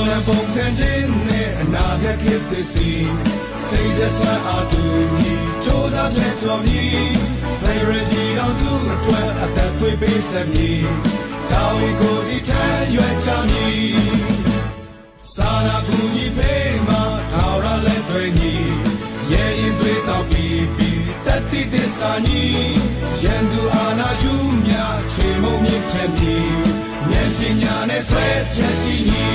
တော်ပုံခံခြင်းနဲ့အနာဂတ်ခေတ်သစ်စီစိတ်တဆအားတူညီစ조사ဖြတ်ကျော်မည် Federal တော်စုအတွက်အသက်သွေးပေးဆက်မည်တာဝန်ကိုစီထမ်းရွက်ကြမည်စာနာကူညီပေးမှာထာဝရလက်တွေညီရဲ့ရင်သွေးတောက်ပြီးတတိသစ္စာညီရန်သူအာနာယူမြချေမုံမြင့်ထက်မည်ဉာဏ်ပညာနဲ့ဆွဲဖြတ်တည်ညီ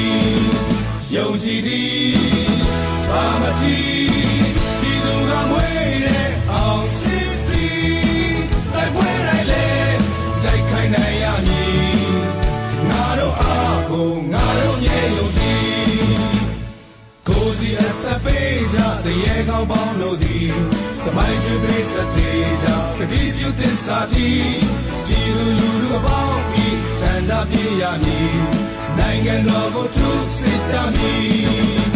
ယုံကြည်သည်ဘာမတိဒီသူကမွေးတဲ့အောင်စစ်သည်တိုက်ပွဲတိုင်းလေတိုက်ခိုင်နိုင်ရမည်ငါတို့အားကိုငါတို့ရဲ့ယုံကြည်ကိုစီအသက်ပေးကြတဲ့ရေကောင်းပေါင်းတို့သည်တမိုင်းကျွေးပေးစတဲ့ကြကတိပြုသစ္စာတီဒီလူတို့အပေါင်းဤစံကြပြရမည်နိုင်ငံတော်ကိုထုစစ်ကြမည်